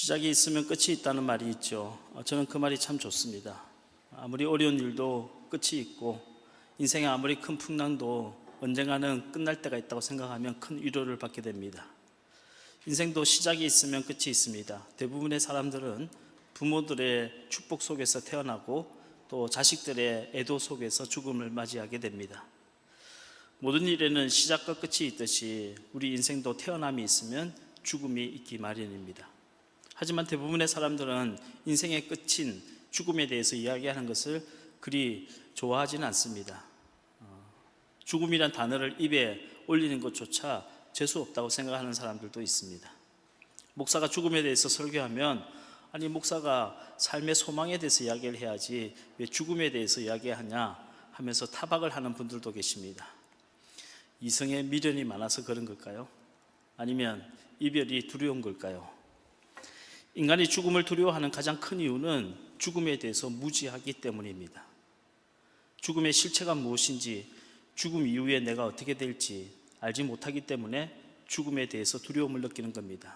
시작이 있으면 끝이 있다는 말이 있죠. 저는 그 말이 참 좋습니다. 아무리 어려운 일도 끝이 있고 인생에 아무리 큰 풍랑도 언젠가는 끝날 때가 있다고 생각하면 큰 위로를 받게 됩니다. 인생도 시작이 있으면 끝이 있습니다. 대부분의 사람들은 부모들의 축복 속에서 태어나고 또 자식들의 애도 속에서 죽음을 맞이하게 됩니다. 모든 일에는 시작과 끝이 있듯이 우리 인생도 태어남이 있으면 죽음이 있기 마련입니다. 하지만 대부분의 사람들은 인생의 끝인 죽음에 대해서 이야기하는 것을 그리 좋아하지는 않습니다. 죽음이란 단어를 입에 올리는 것조차 재수 없다고 생각하는 사람들도 있습니다. 목사가 죽음에 대해서 설교하면 아니 목사가 삶의 소망에 대해서 이야기를 해야지 왜 죽음에 대해서 이야기하냐 하면서 타박을 하는 분들도 계십니다. 이성에 미련이 많아서 그런 걸까요? 아니면 이별이 두려운 걸까요? 인간이 죽음을 두려워하는 가장 큰 이유는 죽음에 대해서 무지하기 때문입니다. 죽음의 실체가 무엇인지, 죽음 이후에 내가 어떻게 될지 알지 못하기 때문에 죽음에 대해서 두려움을 느끼는 겁니다.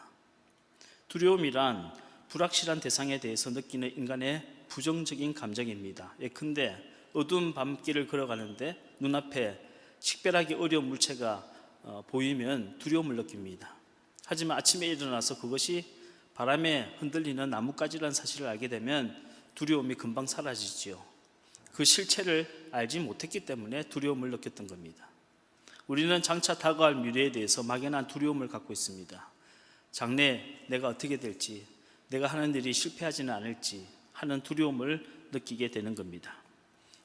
두려움이란 불확실한 대상에 대해서 느끼는 인간의 부정적인 감정입니다. 예컨대 어두운 밤길을 걸어가는데 눈앞에 식별하기 어려운 물체가 보이면 두려움을 느낍니다. 하지만 아침에 일어나서 그것이 바람에 흔들리는 나뭇가지라는 사실을 알게 되면 두려움이 금방 사라지지요. 그 실체를 알지 못했기 때문에 두려움을 느꼈던 겁니다. 우리는 장차 다가올 미래에 대해서 막연한 두려움을 갖고 있습니다. 장래 내가 어떻게 될지, 내가 하는 일이 실패하지는 않을지 하는 두려움을 느끼게 되는 겁니다.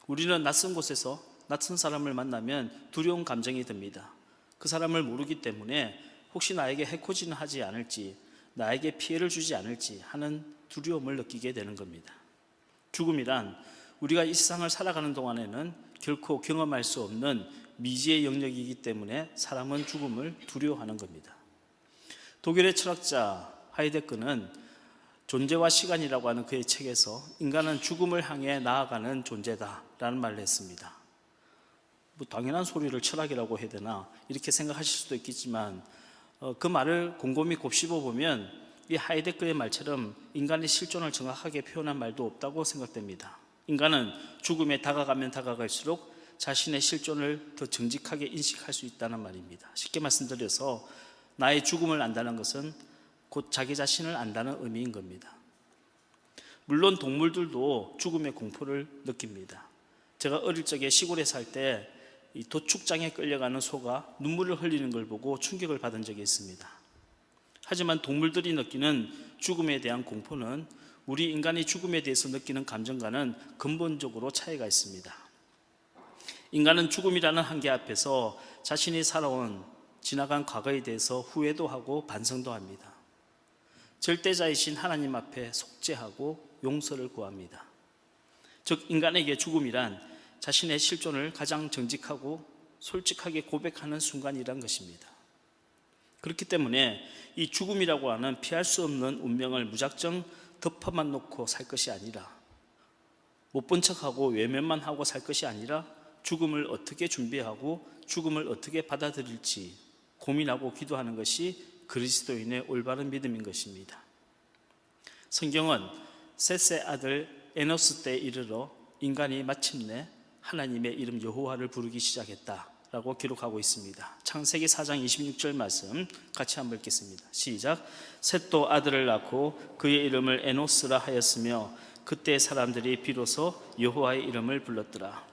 우리는 낯선 곳에서 낯선 사람을 만나면 두려운 감정이 듭니다. 그 사람을 모르기 때문에 혹시 나에게 해코지는 하지 않을지, 나에게 피해를 주지 않을지 하는 두려움을 느끼게 되는 겁니다. 죽음이란 우리가 이 세상을 살아가는 동안에는 결코 경험할 수 없는 미지의 영역이기 때문에 사람은 죽음을 두려워하는 겁니다. 독일의 철학자 하이데거는 존재와 시간이라고 하는 그의 책에서 인간은 죽음을 향해 나아가는 존재다라는 말을 했습니다. 뭐 당연한 소리를 철학이라고 해야 되나 이렇게 생각하실 수도 있겠지만 그 말을 곰곰이 곱씹어 보면 이 하이데거의 말처럼 인간의 실존을 정확하게 표현한 말도 없다고 생각됩니다. 인간은 죽음에 다가가면 다가갈수록 자신의 실존을 더 정직하게 인식할 수 있다는 말입니다. 쉽게 말씀드려서 나의 죽음을 안다는 것은 곧 자기 자신을 안다는 의미인 겁니다. 물론 동물들도 죽음의 공포를 느낍니다. 제가 어릴 적에 시골에 살 때 이 도축장에 끌려가는 소가 눈물을 흘리는 걸 보고 충격을 받은 적이 있습니다. 하지만 동물들이 느끼는 죽음에 대한 공포는 우리 인간이 죽음에 대해서 느끼는 감정과는 근본적으로 차이가 있습니다. 인간은 죽음이라는 한계 앞에서 자신이 살아온 지나간 과거에 대해서 후회도 하고 반성도 합니다. 절대자이신 하나님 앞에 속죄하고 용서를 구합니다. 즉 인간에게 죽음이란 자신의 실존을 가장 정직하고 솔직하게 고백하는 순간이란 것입니다. 그렇기 때문에 이 죽음이라고 하는 피할 수 없는 운명을 무작정 덮어만 놓고 살 것이 아니라, 못 본 척하고 외면만 하고 살 것이 아니라 죽음을 어떻게 준비하고 죽음을 어떻게 받아들일지 고민하고 기도하는 것이 그리스도인의 올바른 믿음인 것입니다. 성경은 셋의 아들 에노스 때에 이르러 인간이 마침내 하나님의 이름 여호와를 부르기 시작했다라고 기록하고 있습니다. 창세기 4장 26절 말씀 같이 한번 읽겠습니다. 시작. 셋도 아들을 낳고 그의 이름을 에노스라 하였으며 그때 사람들이 비로소 여호와의 이름을 불렀더라.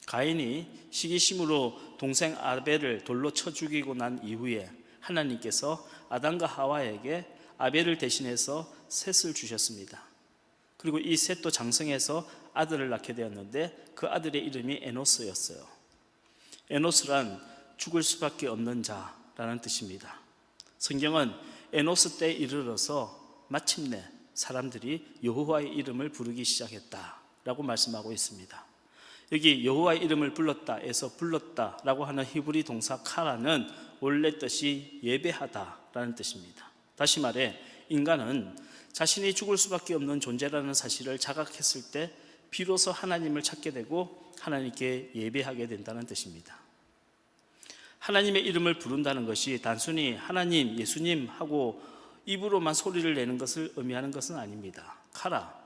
가인이 시기심으로 동생 아벨을 돌로 쳐 죽이고 난 이후에 하나님께서 아담과 하와에게 아벨을 대신해서 셋을 주셨습니다. 그리고 이 셋도 장성해서 아들을 낳게 되었는데 그 아들의 이름이 에노스였어요. 에노스란 죽을 수밖에 없는 자라는 뜻입니다. 성경은 에노스 때에 이르러서 마침내 사람들이 여호와의 이름을 부르기 시작했다라고 말씀하고 있습니다. 여기 여호와의 이름을 불렀다에서 불렀다라고 하는 히브리 동사 카라는 원래 뜻이 예배하다라는 뜻입니다. 다시 말해 인간은 자신이 죽을 수밖에 없는 존재라는 사실을 자각했을 때 비로소 하나님을 찾게 되고 하나님께 예배하게 된다는 뜻입니다. 하나님의 이름을 부른다는 것이 단순히 하나님, 예수님 하고 입으로만 소리를 내는 것을 의미하는 것은 아닙니다. 가라,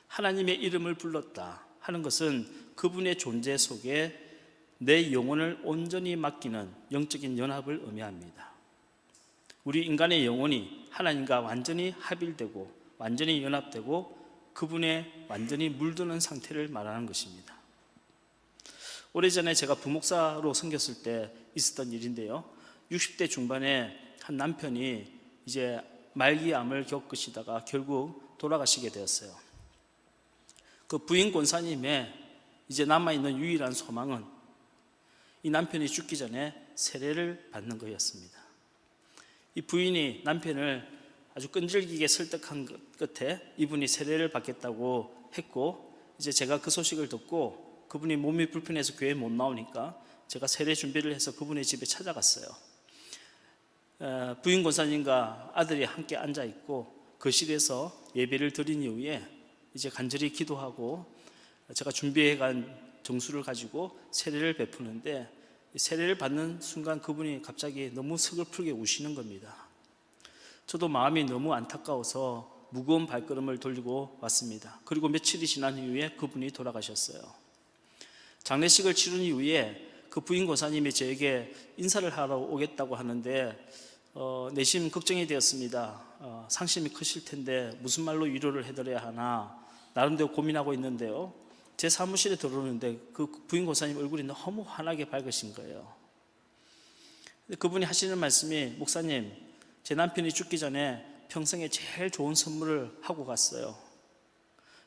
하나님의 이름을 불렀다 하는 것은 그분의 존재 속에 내 영혼을 온전히 맡기는 영적인 연합을 의미합니다. 우리 인간의 영혼이 하나님과 완전히 합일되고 완전히 연합되고 그분에 완전히 물드는 상태를 말하는 것입니다. 오래전에 제가 부목사로 섬겼을 때 있었던 일인데요, 60대 중반에 한 남편이 이제 말기암을 겪으시다가 결국 돌아가시게 되었어요. 그 부인 권사님의 이제 남아있는 유일한 소망은 이 남편이 죽기 전에 세례를 받는 거였습니다. 이 부인이 남편을 아주 끈질기게 설득한 끝에 이분이 세례를 받겠다고 했고, 이제 제가 그 소식을 듣고 그분이 몸이 불편해서 교회에 못 나오니까 제가 세례 준비를 해서 그분의 집에 찾아갔어요. 부인 권사님과 아들이 함께 앉아 있고 거실에서 예배를 드린 이후에 이제 간절히 기도하고 제가 준비해 간 정수를 가지고 세례를 베푸는데, 세례를 받는 순간 그분이 갑자기 너무 서글프게 우시는 겁니다. 저도 마음이 너무 안타까워서 무거운 발걸음을 돌리고 왔습니다. 그리고 며칠이 지난 이후에 그분이 돌아가셨어요. 장례식을 치른 이후에 그 부인 권사님이 저에게 인사를 하러 오겠다고 하는데 내심 걱정이 되었습니다. 상심이 크실 텐데 무슨 말로 위로를 해드려야 하나 나름대로 고민하고 있는데요, 제 사무실에 들어오는데 그 부인 권사님 얼굴이 너무 환하게 밝으신 거예요. 그분이 하시는 말씀이, 목사님, 제 남편이 죽기 전에 평생에 제일 좋은 선물을 하고 갔어요.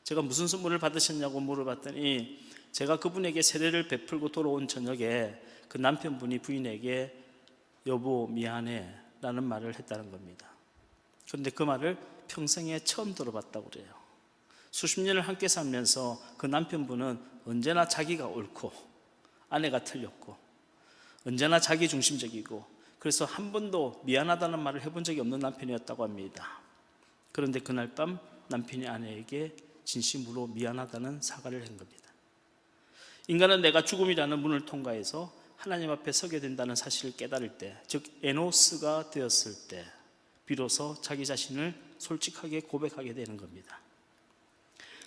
제가 무슨 선물을 받으셨냐고 물어봤더니 제가 그분에게 세례를 베풀고 돌아온 저녁에 그 남편분이 부인에게 여보 미안해 라는 말을 했다는 겁니다. 그런데 그 말을 평생에 처음 들어봤다고 그래요. 수십 년을 함께 살면서 그 남편분은 언제나 자기가 옳고 아내가 틀렸고 언제나 자기 중심적이고 그래서 한 번도 미안하다는 말을 해본 적이 없는 남편이었다고 합니다. 그런데 그날 밤 남편이 아내에게 진심으로 미안하다는 사과를 한 겁니다. 인간은 내가 죽음이라는 문을 통과해서 하나님 앞에 서게 된다는 사실을 깨달을 때, 즉 에노스가 되었을 때 비로소 자기 자신을 솔직하게 고백하게 되는 겁니다.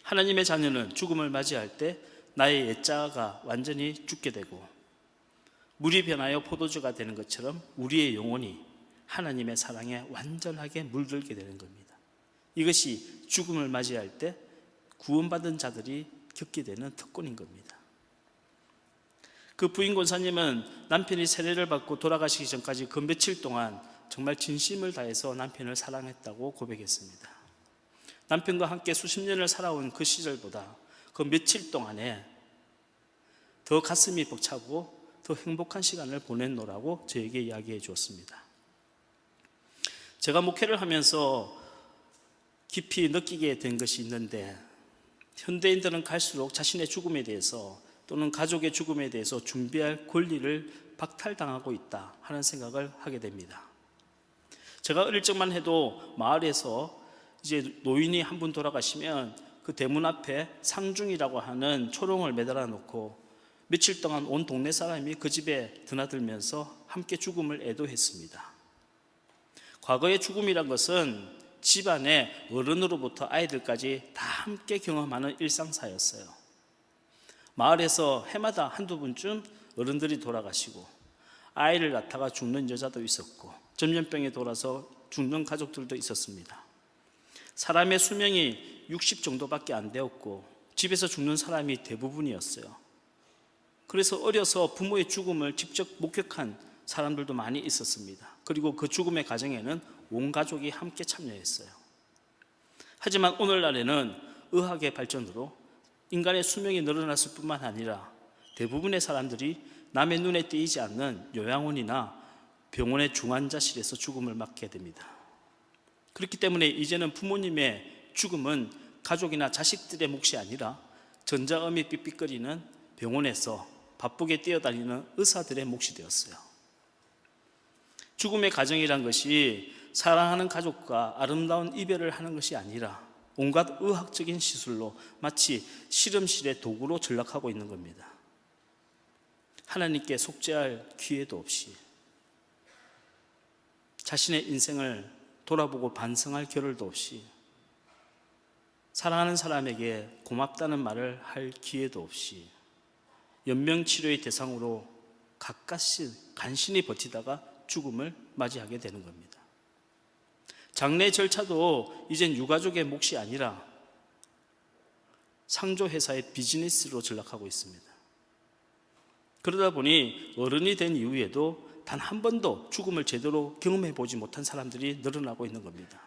하나님의 자녀는 죽음을 맞이할 때 나의 옛자가 완전히 죽게 되고 물이 변하여 포도주가 되는 것처럼 우리의 영혼이 하나님의 사랑에 완전하게 물들게 되는 겁니다. 이것이 죽음을 맞이할 때 구원받은 자들이 겪게 되는 특권인 겁니다. 그 부인 권사님은 남편이 세례를 받고 돌아가시기 전까지 그 며칠 동안 정말 진심을 다해서 남편을 사랑했다고 고백했습니다. 남편과 함께 수십 년을 살아온 그 시절보다 그 며칠 동안에 더 가슴이 벅차고 더 행복한 시간을 보냈노라고 저에게 이야기해 주었습니다. 제가 목회를 하면서 깊이 느끼게 된 것이 있는데, 현대인들은 갈수록 자신의 죽음에 대해서 또는 가족의 죽음에 대해서 준비할 권리를 박탈당하고 있다 하는 생각을 하게 됩니다. 제가 어릴 적만 해도 마을에서 이제 노인이 한 분 돌아가시면 그 대문 앞에 상중이라고 하는 초롱을 매달아 놓고 며칠 동안 온 동네 사람이 그 집에 드나들면서 함께 죽음을 애도했습니다. 과거의 죽음이란 것은 집안의 어른으로부터 아이들까지 다 함께 경험하는 일상사였어요. 마을에서 해마다 한두 분쯤 어른들이 돌아가시고 아이를 낳다가 죽는 여자도 있었고 전염병에 돌아서 죽는 가족들도 있었습니다. 사람의 수명이 60 정도밖에 안 되었고 집에서 죽는 사람이 대부분이었어요. 그래서 어려서 부모의 죽음을 직접 목격한 사람들도 많이 있었습니다. 그리고 그 죽음의 과정에는 온 가족이 함께 참여했어요. 하지만 오늘날에는 의학의 발전으로 인간의 수명이 늘어났을 뿐만 아니라 대부분의 사람들이 남의 눈에 띄지 않는 요양원이나 병원의 중환자실에서 죽음을 맞게 됩니다. 그렇기 때문에 이제는 부모님의 죽음은 가족이나 자식들의 몫이 아니라 전자음이 삑삑거리는 병원에서 바쁘게 뛰어다니는 의사들의 몫이 되었어요. 죽음의 과정이란 것이 사랑하는 가족과 아름다운 이별을 하는 것이 아니라 온갖 의학적인 시술로 마치 실험실의 도구로 전락하고 있는 겁니다. 하나님께 속죄할 기회도 없이 자신의 인생을 돌아보고 반성할 겨를도 없이, 사랑하는 사람에게 고맙다는 말을 할 기회도 없이 연명치료의 대상으로 가까이 간신히 버티다가 죽음을 맞이하게 되는 겁니다. 장례 절차도 이젠 유가족의 몫이 아니라 상조회사의 비즈니스로 전락하고 있습니다. 그러다 보니 어른이 된 이후에도 단 한 번도 죽음을 제대로 경험해 보지 못한 사람들이 늘어나고 있는 겁니다.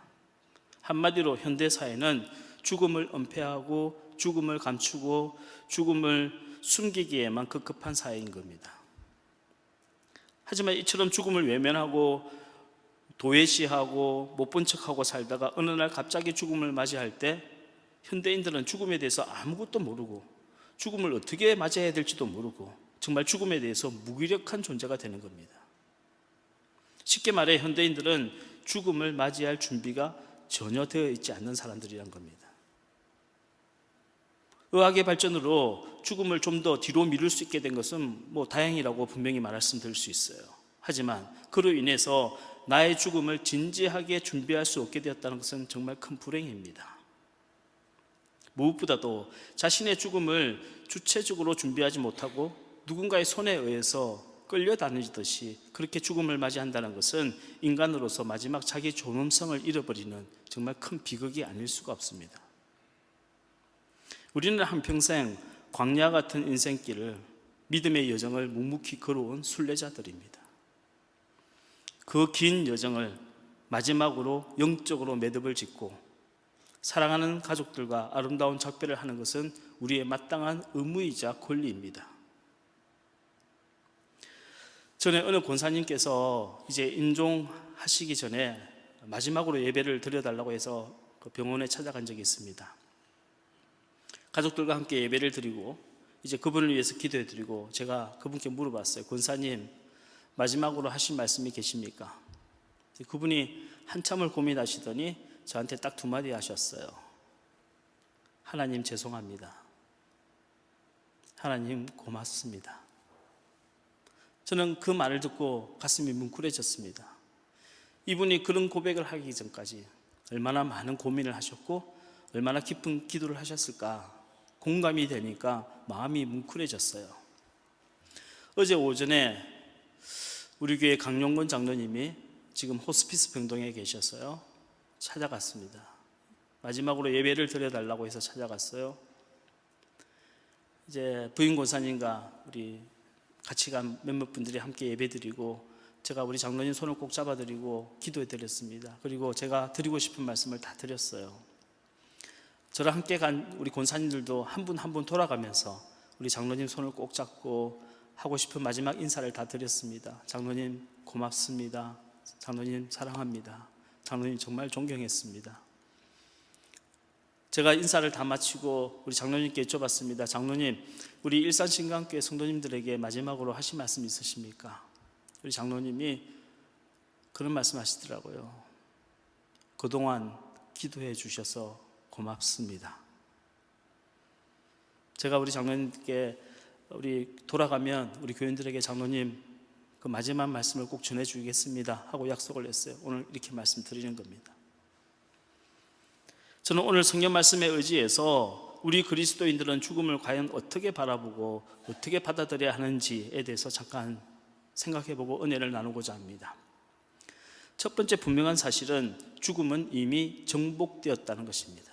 한마디로 현대사회는 죽음을 은폐하고 죽음을 감추고 죽음을 숨기기에만 급급한 사회인 겁니다. 하지만 이처럼 죽음을 외면하고 도외시하고 못 본 척하고 살다가 어느 날 갑자기 죽음을 맞이할 때 현대인들은 죽음에 대해서 아무것도 모르고 죽음을 어떻게 맞이해야 될지도 모르고 정말 죽음에 대해서 무기력한 존재가 되는 겁니다. 쉽게 말해 현대인들은 죽음을 맞이할 준비가 전혀 되어 있지 않는 사람들이란 겁니다. 의학의 발전으로 죽음을 좀 더 뒤로 미룰 수 있게 된 것은 다행이라고 분명히 말씀드릴 수 있어요. 하지만 그로 인해서 나의 죽음을 진지하게 준비할 수 없게 되었다는 것은 정말 큰 불행입니다. 무엇보다도 자신의 죽음을 주체적으로 준비하지 못하고 누군가의 손에 의해서 끌려다니듯이 그렇게 죽음을 맞이한다는 것은 인간으로서 마지막 자기 존엄성을 잃어버리는 정말 큰 비극이 아닐 수가 없습니다. 우리는 한평생 광야 같은 인생길을, 믿음의 여정을 묵묵히 걸어온 순례자들입니다. 그 긴 여정을 마지막으로 영적으로 매듭을 짓고 사랑하는 가족들과 아름다운 작별을 하는 것은 우리의 마땅한 의무이자 권리입니다. 전에 어느 권사님께서 이제 임종하시기 전에 마지막으로 예배를 드려달라고 해서 그 병원에 찾아간 적이 있습니다. 가족들과 함께 예배를 드리고 이제 그분을 위해서 기도해 드리고 제가 그분께 물어봤어요. 권사님, 마지막으로 하실 말씀이 계십니까? 그분이 한참을 고민하시더니 저한테 딱 두 마디 하셨어요. 하나님 죄송합니다. 하나님 고맙습니다. 저는 그 말을 듣고 가슴이 뭉클해졌습니다. 이분이 그런 고백을 하기 전까지 얼마나 많은 고민을 하셨고 얼마나 깊은 기도를 하셨을까 공감이 되니까 마음이 뭉클해졌어요. 어제 오전에 우리 교회 강용건 장로님이 지금 호스피스 병동에 계셔서요 찾아갔습니다. 마지막으로 예배를 드려달라고 해서 찾아갔어요. 이제 부인 권사님과 우리 같이 간 몇몇 분들이 함께 예배드리고 제가 우리 장로님 손을 꼭 잡아드리고 기도해드렸습니다. 그리고 제가 드리고 싶은 말씀을 다 드렸어요. 저랑 함께 간 우리 권사님들도 한 분 한 분 돌아가면서 우리 장로님 손을 꼭 잡고 하고 싶은 마지막 인사를 다 드렸습니다. 장로님 고맙습니다. 장로님 사랑합니다. 장로님 정말 존경했습니다. 제가 인사를 다 마치고 우리 장로님께 여쭤봤습니다. 장로님, 우리 일산신강교회 성도님들에게 마지막으로 하실 말씀 있으십니까? 우리 장로님이 그런 말씀 하시더라고요. 그동안 기도해 주셔서 고맙습니다. 제가 우리 장로님께 우리 돌아가면 우리 교인들에게 장로님 그 마지막 말씀을 꼭 전해주겠습니다 하고 약속을 했어요. 오늘 이렇게 말씀드리는 겁니다. 저는 오늘 성경 말씀에 의지해서 우리 그리스도인들은 죽음을 과연 어떻게 바라보고 어떻게 받아들여야 하는지에 대해서 잠깐 생각해보고 은혜를 나누고자 합니다. 첫 번째 분명한 사실은 죽음은 이미 정복되었다는 것입니다.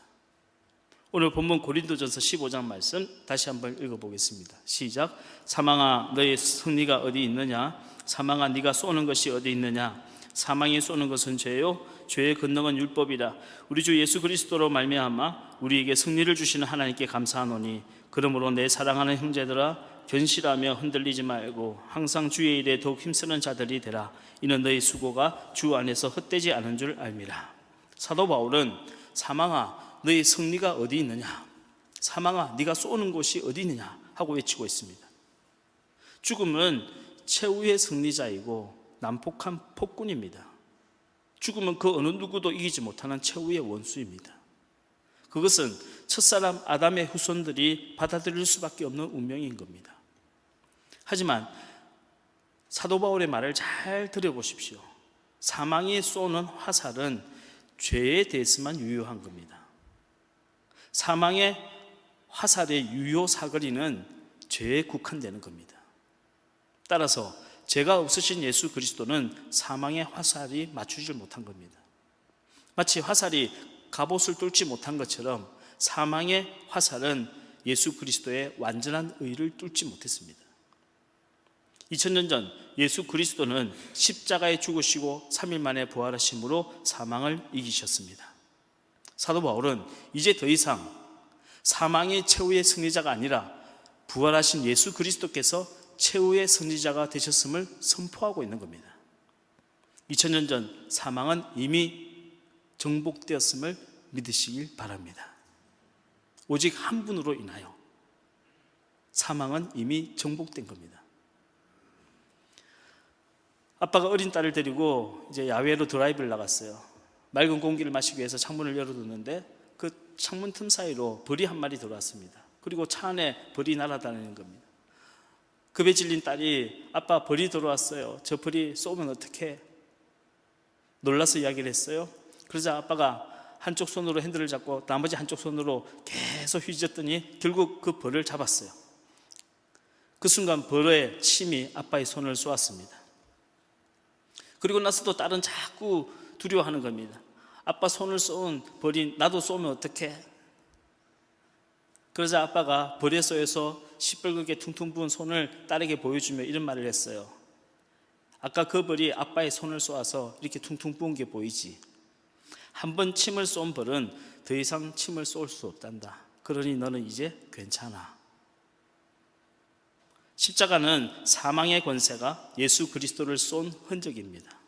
오늘 본문 고린도전서 15장 말씀 다시 한번 읽어보겠습니다. 시작. 사망아 너의 승리가 어디 있느냐? 사망아 네가 쏘는 것이 어디 있느냐? 사망이 쏘는 것은 죄요 죄의 권능은 율법이라. 우리 주 예수 그리스도로 말미암아 우리에게 승리를 주시는 하나님께 감사하노니 그러므로 내 사랑하는 형제들아 견실하며 흔들리지 말고 항상 주의 일에 더욱 힘쓰는 자들이 되라. 이는 너희 수고가 주 안에서 헛되지 않은 줄 알미라. 사도 바울은 사망아 너희 승리가 어디 있느냐? 사망아 네가 쏘는 곳이 어디 있느냐? 하고 외치고 있습니다. 죽음은 최후의 승리자이고 난폭한 폭군입니다. 죽음은 그 어느 누구도 이기지 못하는 최후의 원수입니다. 그것은 첫사람 아담의 후손들이 받아들일 수밖에 없는 운명인 겁니다. 하지만 사도 바울의 말을 잘 들어보십시오. 사망이 쏘는 화살은 죄에 대해서만 유효한 겁니다. 사망의 화살의 유효 사거리는 죄에 국한되는 겁니다. 따라서 죄가 없으신 예수 그리스도는 사망의 화살이 맞추질 못한 겁니다. 마치 화살이 갑옷을 뚫지 못한 것처럼 사망의 화살은 예수 그리스도의 완전한 의를 뚫지 못했습니다. 2000년 전 예수 그리스도는 십자가에 죽으시고 3일 만에 부활하심으로 사망을 이기셨습니다. 사도 바울은 이제 더 이상 사망의 최후의 승리자가 아니라 부활하신 예수 그리스도께서 최후의 승리자가 되셨음을 선포하고 있는 겁니다. 2000년 전 사망은 이미 정복되었음을 믿으시길 바랍니다. 오직 한 분으로 인하여 사망은 이미 정복된 겁니다. 아빠가 어린 딸을 데리고 이제 야외로 드라이브를 나갔어요. 맑은 공기를 마시기 위해서 창문을 열어뒀는데 그 창문 틈 사이로 벌이 한 마리 들어왔습니다. 그리고 차 안에 벌이 날아다니는 겁니다. 급에 질린 딸이 아빠 벌이 들어왔어요. 저 벌이 쏘면 어떡해? 놀라서 이야기를 했어요. 그러자 아빠가 한쪽 손으로 핸들을 잡고 나머지 한쪽 손으로 계속 휘젓더니 결국 그 벌을 잡았어요. 그 순간 벌의 침이 아빠의 손을 쏘았습니다. 그리고 나서도 딸은 자꾸 두려워하는 겁니다. 아빠 손을 쏘은 벌이 나도 쏘면 어떡해? 그러자 아빠가 벌에 쏘여서 시뻘겋게 퉁퉁 부은 손을 딸에게 보여주며 이런 말을 했어요. 아까 그 벌이 아빠의 손을 쏘아서 이렇게 퉁퉁 부은 게 보이지? 한 번 침을 쏜 벌은 더 이상 침을 쏠 수 없단다. 그러니 너는 이제 괜찮아. 십자가는 사망의 권세가 예수 그리스도를 쏜 흔적입니다.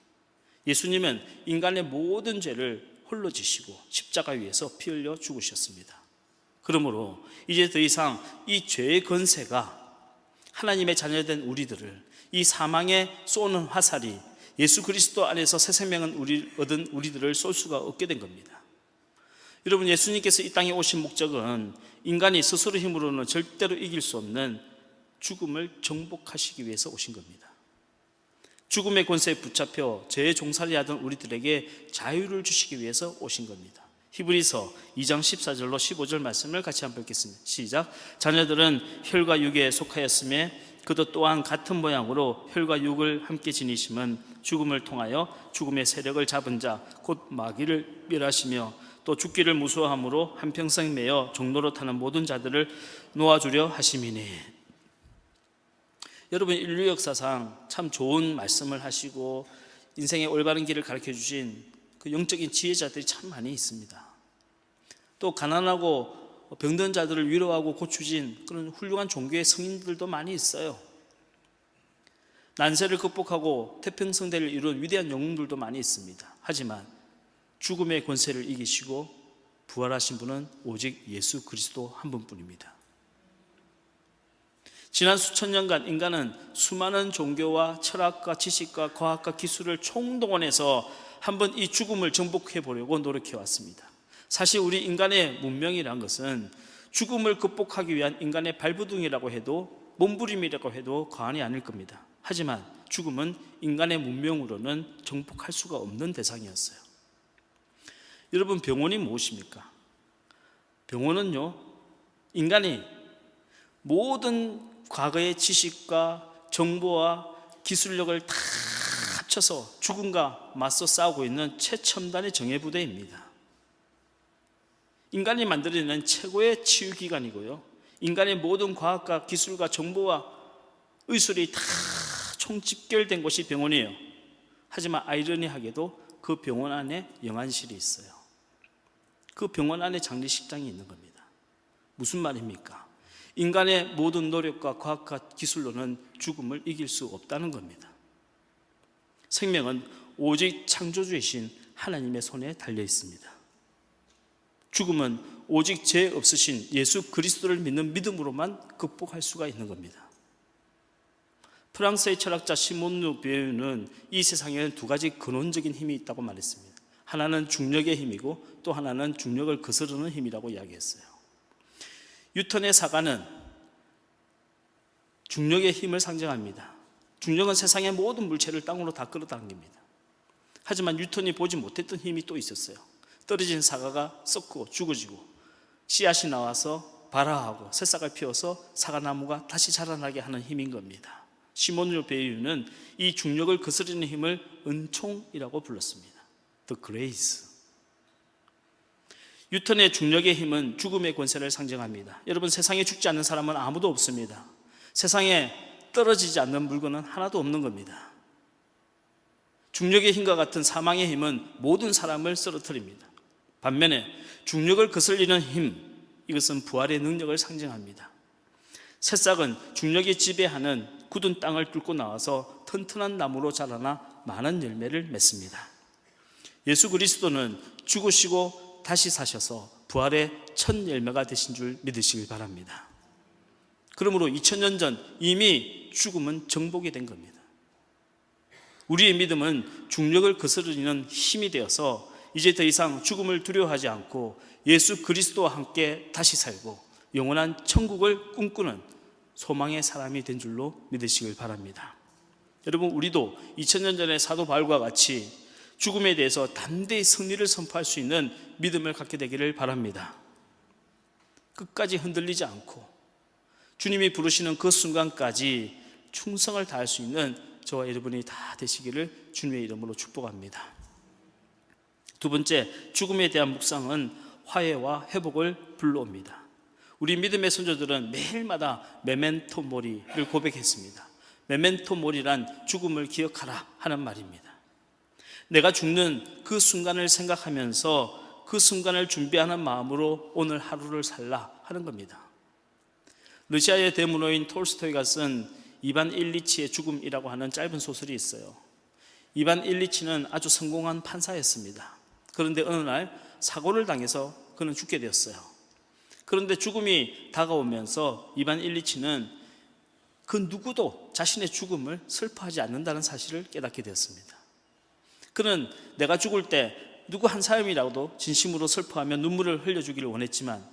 예수님은 인간의 모든 죄를 홀로 지시고 십자가 위에서 피 흘려 죽으셨습니다. 그러므로 이제 더 이상 이 죄의 권세가 하나님의 자녀된 우리들을 이 사망에 쏘는 화살이 예수 그리스도 안에서 새 생명을 얻은 우리들을 쏠 수가 없게 된 겁니다. 여러분, 예수님께서 이 땅에 오신 목적은 인간이 스스로 힘으로는 절대로 이길 수 없는 죽음을 정복하시기 위해서 오신 겁니다. 죽음의 권세에 붙잡혀 죄의 종살이 하던 우리들에게 자유를 주시기 위해서 오신 겁니다. 히브리서 2장 14절로 15절 말씀을 같이 한번 읽겠습니다. 시작. 자녀들은 혈과 육에 속하였음에 그도 또한 같은 모양으로 혈과 육을 함께 지니심은 죽음을 통하여 죽음의 세력을 잡은 자 곧 마귀를 멸하시며 또 죽기를 무서워함으로 한평생 매여 종로로 타는 모든 자들을 놓아주려 하심이니. 여러분, 인류 역사상 참 좋은 말씀을 하시고 인생의 올바른 길을 가르쳐 주신 그 영적인 지혜자들이 참 많이 있습니다. 또 가난하고 병든 자들을 위로하고 고쳐진 그런 훌륭한 종교의 성인들도 많이 있어요. 난세를 극복하고 태평성대를 이룬 위대한 영웅들도 많이 있습니다. 하지만 죽음의 권세를 이기시고 부활하신 분은 오직 예수 그리스도 한 분뿐입니다. 지난 수천 년간 인간은 수많은 종교와 철학과 지식과 과학과 기술을 총동원해서 한번 이 죽음을 정복해 보려고 노력해 왔습니다. 사실 우리 인간의 문명이란 것은 죽음을 극복하기 위한 인간의 발부둥이라고 해도 몸부림이라고 해도 과언이 아닐 겁니다. 하지만 죽음은 인간의 문명으로는 정복할 수가 없는 대상이었어요. 여러분, 병원이 무엇입니까? 병원은요, 인간이 모든 과거의 지식과 정보와 기술력을 다 합쳐서 죽음과 맞서 싸우고 있는 최첨단의 정예부대입니다. 인간이 만들어낸 최고의 치유기관이고요, 인간의 모든 과학과 기술과 정보와 의술이 다 총집결된 곳이 병원이에요. 하지만 아이러니하게도 그 병원 안에 영안실이 있어요. 그 병원 안에 장례식장이 있는 겁니다. 무슨 말입니까? 인간의 모든 노력과 과학과 기술로는 죽음을 이길 수 없다는 겁니다. 생명은 오직 창조주이신 하나님의 손에 달려 있습니다. 죽음은 오직 죄 없으신 예수 그리스도를 믿는 믿음으로만 극복할 수가 있는 겁니다. 프랑스의 철학자 시몬 르뷰는 이 세상에는 두 가지 근원적인 힘이 있다고 말했습니다. 하나는 중력의 힘이고 또 하나는 중력을 거스르는 힘이라고 이야기했어요. 뉴턴의 사과는 중력의 힘을 상징합니다. 중력은 세상의 모든 물체를 땅으로 다 끌어당깁니다. 하지만 뉴턴이 보지 못했던 힘이 또 있었어요. 떨어진 사과가 썩고 죽어지고 씨앗이 나와서 발화하고 새싹을 피워서 사과나무가 다시 자라나게 하는 힘인 겁니다. 시몬의 비유는 이 중력을 거스르는 힘을 은총이라고 불렀습니다. The grace. 뉴턴의 중력의 힘은 죽음의 권세를 상징합니다. 여러분, 세상에 죽지 않는 사람은 아무도 없습니다. 세상에 떨어지지 않는 물건은 하나도 없는 겁니다. 중력의 힘과 같은 사망의 힘은 모든 사람을 쓰러뜨립니다. 반면에 중력을 거슬리는 힘, 이것은 부활의 능력을 상징합니다. 새싹은 중력이 지배하는 굳은 땅을 뚫고 나와서 튼튼한 나무로 자라나 많은 열매를 맺습니다. 예수 그리스도는 죽으시고 다시 사셔서 부활의 첫 열매가 되신 줄 믿으시길 바랍니다. 그러므로 2000년 전 이미 죽음은 정복이 된 겁니다. 우리의 믿음은 중력을 거스르는 힘이 되어서 이제 더 이상 죽음을 두려워하지 않고 예수 그리스도와 함께 다시 살고 영원한 천국을 꿈꾸는 소망의 사람이 된 줄로 믿으시길 바랍니다. 여러분, 우리도 2000년 전의 사도 바울과 같이 죽음에 대해서 담대히 승리를 선포할 수 있는 믿음을 갖게 되기를 바랍니다. 끝까지 흔들리지 않고 주님이 부르시는 그 순간까지 충성을 다할 수 있는 저와 여러분이 다 되시기를 주님의 이름으로 축복합니다. 두 번째, 죽음에 대한 묵상은 화해와 회복을 불러옵니다. 우리 믿음의 선조들은 매일마다 메멘토 모리를 고백했습니다. 메멘토 모리란 죽음을 기억하라 하는 말입니다. 내가 죽는 그 순간을 생각하면서 그 순간을 준비하는 마음으로 오늘 하루를 살라 하는 겁니다. 러시아의 대문호인 톨스토이가 쓴 이반 일리치의 죽음이라고 하는 짧은 소설이 있어요. 이반 일리치는 아주 성공한 판사였습니다. 그런데 어느 날 사고를 당해서 그는 죽게 되었어요. 그런데 죽음이 다가오면서 이반 일리치는 그 누구도 자신의 죽음을 슬퍼하지 않는다는 사실을 깨닫게 되었습니다. 그는 내가 죽을 때 누구 한 사람이라도 진심으로 슬퍼하며 눈물을 흘려주기를 원했지만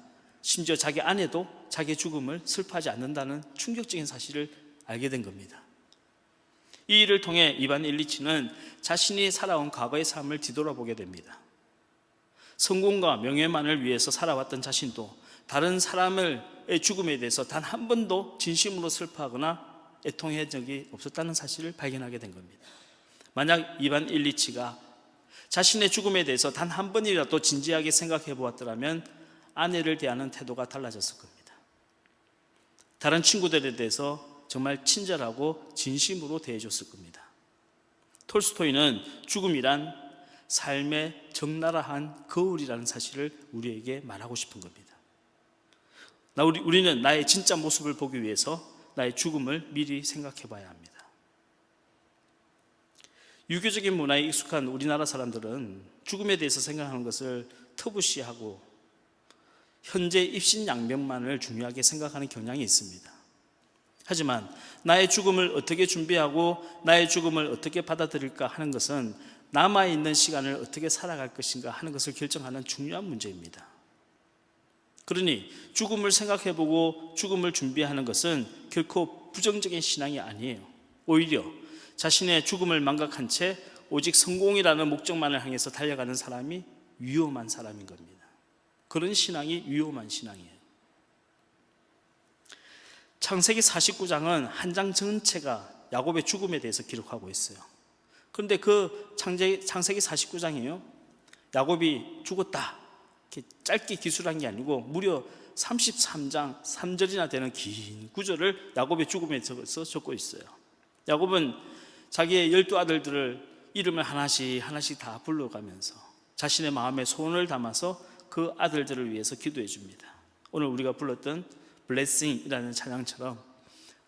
심지어 자기 아내도 자기의 죽음을 슬퍼하지 않는다는 충격적인 사실을 알게 된 겁니다. 이 일을 통해 이반 일리치는 자신이 살아온 과거의 삶을 뒤돌아보게 됩니다. 성공과 명예만을 위해서 살아왔던 자신도 다른 사람의 죽음에 대해서 단 한 번도 진심으로 슬퍼하거나 애통한 적이 없었다는 사실을 발견하게 된 겁니다. 만약 이반 일리치가 자신의 죽음에 대해서 단 한 번이라도 진지하게 생각해 보았더라면 아내를 대하는 태도가 달라졌을 겁니다. 다른 친구들에 대해서 정말 친절하고 진심으로 대해줬을 겁니다. 톨스토이는 죽음이란 삶의 적나라한 거울이라는 사실을 우리에게 말하고 싶은 겁니다. 우리는 나의 진짜 모습을 보기 위해서 나의 죽음을 미리 생각해 봐야 합니다. 유교적인 문화에 익숙한 우리나라 사람들은 죽음에 대해서 생각하는 것을 터부시하고 현재 입신양명만을 중요하게 생각하는 경향이 있습니다. 하지만 나의 죽음을 어떻게 준비하고 나의 죽음을 어떻게 받아들일까 하는 것은 남아있는 시간을 어떻게 살아갈 것인가 하는 것을 결정하는 중요한 문제입니다. 그러니 죽음을 생각해보고 죽음을 준비하는 것은 결코 부정적인 신앙이 아니에요. 오히려 자신의 죽음을 망각한 채 오직 성공이라는 목적만을 향해서 달려가는 사람이 위험한 사람인 겁니다. 그런 신앙이 위험한 신앙이에요. 창세기 49장은 한 장 전체가 야곱의 죽음에 대해서 기록하고 있어요. 그런데 그 창세기 49장이에요. 야곱이 죽었다 이렇게 짧게 기술한 게 아니고 무려 33장 3절이나 되는 긴 구절을 야곱의 죽음에 대해서 적고 있어요. 야곱은 자기의 12아들들을 이름을 하나씩 다 불러가면서 자신의 마음에 소원을 담아서 그 아들들을 위해서 기도해 줍니다. 오늘 우리가 불렀던 블레싱이라는 찬양처럼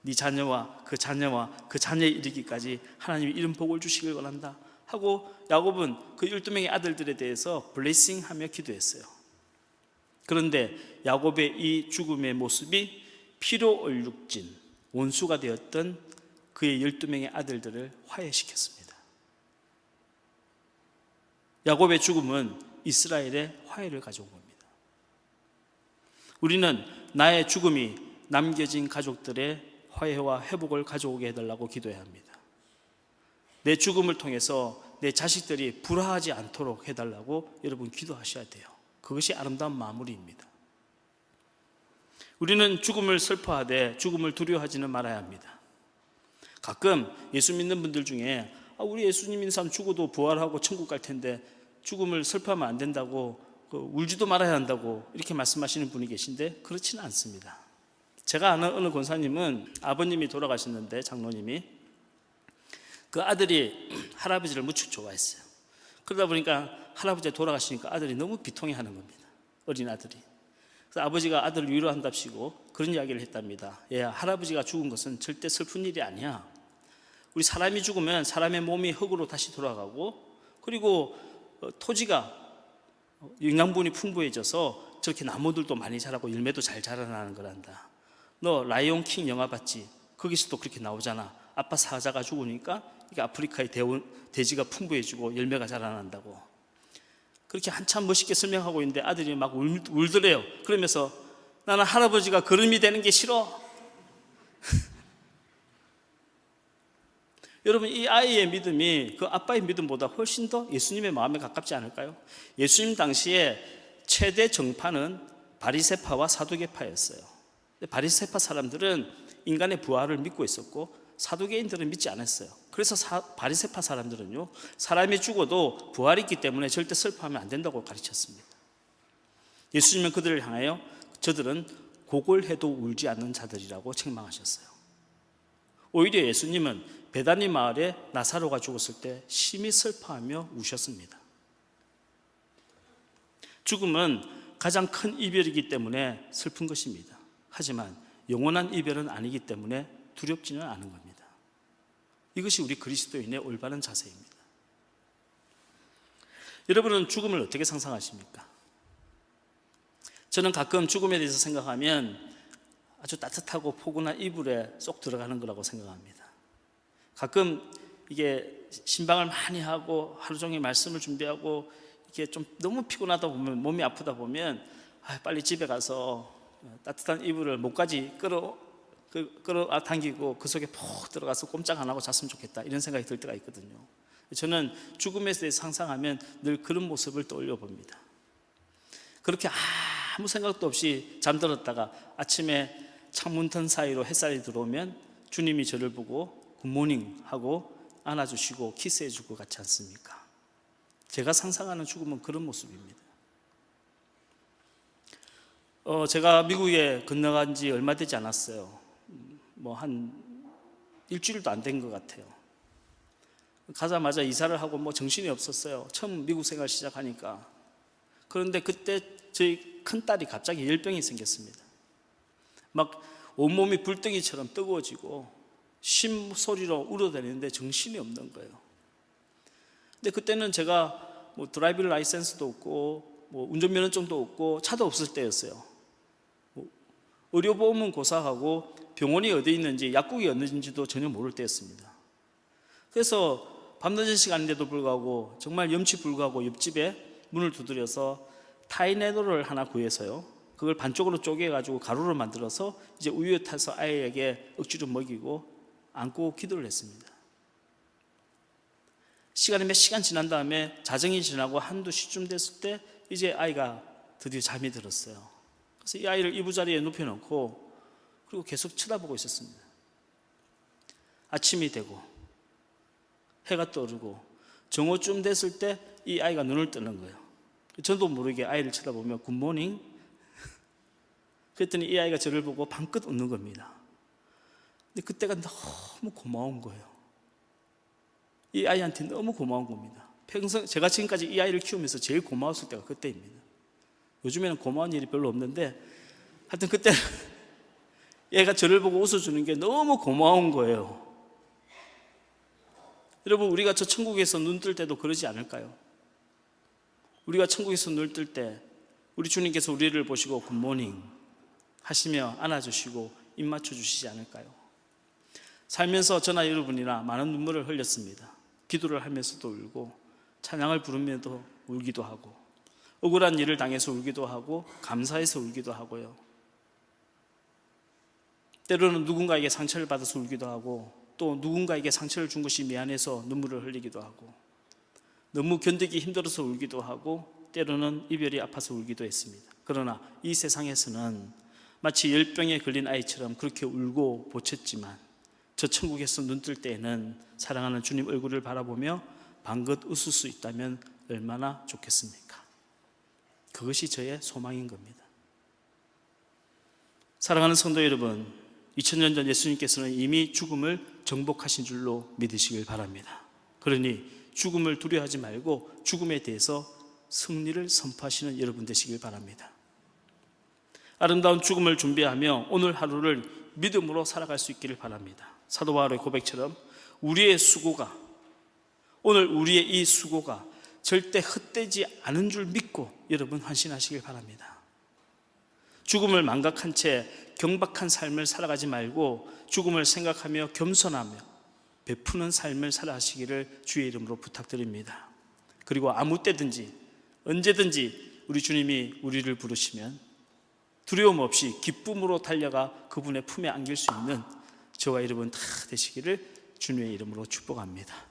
네 자녀와 그 자녀에 이르기까지 하나님의 이름 복을 주시길 원한다 하고 야곱은 그 12명의 아들들에 대해서 블레싱하며 기도했어요. 그런데 야곱의 이 죽음의 모습이 피로 얼룩진 원수가 되었던 그의 12명의 아들들을 화해시켰습니다. 야곱의 죽음은 이스라엘의 화해를 가져온 겁니다. 우리는 나의 죽음이 남겨진 가족들의 화해와 회복을 가져오게 해달라고 기도해야 합니다. 내 죽음을 통해서 내 자식들이 불화하지 않도록 해달라고 여러분 기도하셔야 돼요. 그것이 아름다운 마무리입니다. 우리는 죽음을 슬퍼하되 죽음을 두려워하지는 말아야 합니다. 가끔 예수 믿는 분들 중에 우리 예수님 믿는 사람 죽어도 부활하고 천국 갈 텐데 죽음을 슬퍼하면 안 된다고, 울지도 말아야 한다고 이렇게 말씀하시는 분이 계신데 그렇지는 않습니다. 제가 아는 어느 권사님은 아버님이 돌아가셨는데, 장로님이, 그 아들이 할아버지를 무척 좋아했어요. 그러다 보니까 할아버지가 돌아가시니까 아들이 너무 비통해하는 겁니다. 어린 아들이. 그래서 아버지가 아들을 위로한답시고 그런 이야기를 했답니다. 얘야, 할아버지가 죽은 것은 절대 슬픈 일이 아니야. 우리 사람이 죽으면 사람의 몸이 흙으로 다시 돌아가고, 그리고 토지가 영양분이 풍부해져서 저렇게 나무들도 많이 자라고 열매도 잘 자라나는 거란다. 너 라이온 킹 영화 봤지? 거기서도 그렇게 나오잖아. 아빠 사자가 죽으니까 이게 아프리카의 대지가 풍부해지고 열매가 자라난다고. 그렇게 한참 멋있게 설명하고 있는데 아들이 막 울더래요. 그러면서 나는 할아버지가 거름이 되는 게 싫어. 여러분, 이 아이의 믿음이 그 아빠의 믿음보다 훨씬 더 예수님의 마음에 가깝지 않을까요? 예수님 당시에 최대 정파는 바리새파와 사두개파였어요. 바리새파 사람들은 인간의 부활을 믿고 있었고 사두개인들은 믿지 않았어요. 그래서 바리새파 사람들은요, 사람이 죽어도 부활이 있기 때문에 절대 슬퍼하면 안 된다고 가르쳤습니다. 예수님은 그들을 향하여 저들은 고골해도 울지 않는 자들이라고 책망하셨어요. 오히려 예수님은 베다니 마을에 나사로가 죽었을 때 심히 슬퍼하며 우셨습니다. 죽음은 가장 큰 이별이기 때문에 슬픈 것입니다. 하지만 영원한 이별은 아니기 때문에 두렵지는 않은 겁니다. 이것이 우리 그리스도인의 올바른 자세입니다. 여러분은 죽음을 어떻게 상상하십니까? 저는 가끔 죽음에 대해서 생각하면 아주 따뜻하고 포근한 이불에 쏙 들어가는 거라고 생각합니다. 가끔 이게 신방을 많이 하고 하루 종일 말씀을 준비하고 이게 좀 너무 피곤하다 보면, 몸이 아프다 보면 빨리 집에 가서 따뜻한 이불을 목까지 끌어당기고 그 속에 푹 들어가서 꼼짝 안 하고 잤으면 좋겠다, 이런 생각이 들 때가 있거든요. 저는 죽음에 대해서 상상하면 늘 그런 모습을 떠올려 봅니다. 그렇게 아무 생각도 없이 잠들었다가 아침에 창문틈 사이로 햇살이 들어오면 주님이 저를 보고 굿모닝 하고 안아주시고 키스해주고 같지 않습니까? 제가 상상하는 죽음은 그런 모습입니다. 제가 미국에 건너간 지 얼마 되지 않았어요. 한 일주일도 안 된 것 같아요. 가자마자 이사를 하고 정신이 없었어요. 처음 미국 생활 시작하니까. 그런데 그때 저희 큰딸이 갑자기 열병이 생겼습니다. 막 온몸이 불덩이처럼 뜨거워지고 심 소리로 울어대는데 정신이 없는 거예요. 근데 그때는 제가 드라이빙 라이센스도 없고 운전면허증도 없고 차도 없을 때였어요. 의료보험은 고사하고 병원이 어디 있는지 약국이 어딘지도 전혀 모를 때였습니다. 그래서 밤늦은 시간인데도 불구하고 정말 염치불구하고 옆집에 문을 두드려서 타이네도를 하나 구해서요, 그걸 반쪽으로 쪼개가지고 가루로 만들어서 이제 우유에 타서 아이에게 억지로 먹이고 안고 기도를 했습니다. 시간이 몇 시간 지난 다음에 자정이 지나고 한두 시쯤 됐을 때 이제 아이가 드디어 잠이 들었어요. 그래서 이 아이를 이부자리에 눕혀놓고 그리고 계속 쳐다보고 있었습니다. 아침이 되고 해가 떠오르고 정오쯤 됐을 때 이 아이가 눈을 뜨는 거예요. 저도 모르게 아이를 쳐다보며 굿모닝 그랬더니 이 아이가 저를 보고 방긋 웃는 겁니다. 근데 그때가 너무 고마운 거예요. 이 아이한테 너무 고마운 겁니다. 평생 제가 지금까지 이 아이를 키우면서 제일 고마웠을 때가 그때입니다. 요즘에는 고마운 일이 별로 없는데 하여튼 그때 얘가 저를 보고 웃어주는 게 너무 고마운 거예요. 여러분, 우리가 저 천국에서 눈 뜰 때도 그러지 않을까요? 우리가 천국에서 눈을 뜰 때 우리 주님께서 우리를 보시고 굿모닝 하시며 안아주시고 입 맞춰주시지 않을까요? 살면서 저나 여러분이나 많은 눈물을 흘렸습니다. 기도를 하면서도 울고 찬양을 부르면서 울기도 하고 억울한 일을 당해서 울기도 하고 감사해서 울기도 하고요. 때로는 누군가에게 상처를 받아서 울기도 하고 또 누군가에게 상처를 준 것이 미안해서 눈물을 흘리기도 하고 너무 견디기 힘들어서 울기도 하고 때로는 이별이 아파서 울기도 했습니다. 그러나 이 세상에서는 마치 열병에 걸린 아이처럼 그렇게 울고 보쳤지만 저 천국에서 눈 뜰 때에는 사랑하는 주님 얼굴을 바라보며 방긋 웃을 수 있다면 얼마나 좋겠습니까? 그것이 저의 소망인 겁니다. 사랑하는 성도 여러분, 2000년 전 예수님께서는 이미 죽음을 정복하신 줄로 믿으시길 바랍니다. 그러니 죽음을 두려워하지 말고 죽음에 대해서 승리를 선포하시는 여러분 되시길 바랍니다. 아름다운 죽음을 준비하며 오늘 하루를 믿음으로 살아갈 수 있기를 바랍니다. 사도 바울의 고백처럼 우리의 수고가, 오늘 우리의 이 수고가 절대 헛되지 않은 줄 믿고 여러분 헌신하시길 바랍니다. 죽음을 망각한 채 경박한 삶을 살아가지 말고 죽음을 생각하며 겸손하며 베푸는 삶을 살아가시기를 주의 이름으로 부탁드립니다. 그리고 아무 때든지 언제든지 우리 주님이 우리를 부르시면 두려움 없이 기쁨으로 달려가 그분의 품에 안길 수 있는 저와 여러분 다 되시기를 주님의 이름으로 축복합니다.